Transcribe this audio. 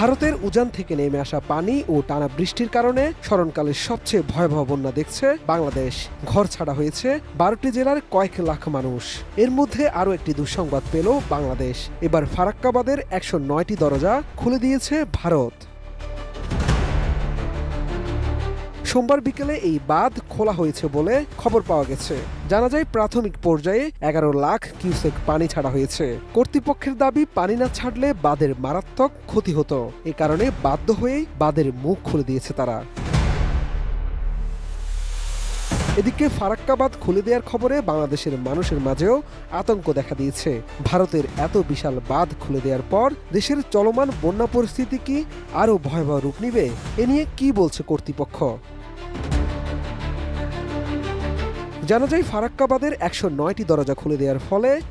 ভারতের উজান থেকে নেমে আসা পানি ও টানা বৃষ্টির কারণে স্মরণকালের সবচেয়ে ভয়াবহ বন্যা দেখছে বাংলাদেশ। ঘর ছাড়া হয়েছে 12টি জেলার কয়েক লাখ মানুষ। এর মধ্যে আরও একটি দুঃসংবাদ পেল বাংলাদেশ। এবার ফারাক্কাবাদের 109টি দরজা খুলে দিয়েছে ভারত। সোমবার বিকেলে এই বাঁধ খোলা হয়েছে বলে খবর পাওয়া গেছে। জানা যায় প্রাথমিক পর্যায়ে 11 লাখ কিউসেক পানি ছাড়া হয়েছে। কর্তৃপক্ষের দাবি পানি না ছাড়লে বাঁধের মারাত্মক ক্ষতি হতো। এ কারণে বাধ্য হয়েই বাঁধের মুখ খুলে দিয়েছে তারা। এদিকে ফারাক্কা বাঁধ খুলে দেওয়ার খবরে বাংলাদেশের মানুষের মাঝেও আতঙ্ক দেখা দিয়েছে। ভারতের এত বিশাল বাঁধ খুলে দেওয়ার পর দেশের চলমান বন্যা পরিস্থিতি কি আরও ভয়াবহ রূপ নিবে? এ নিয়ে কি বলছে কর্তৃপক্ষ? জানা যায় ফারাক্কা বাঁধের 109টি দরজা খুলে দেওয়ার ফলে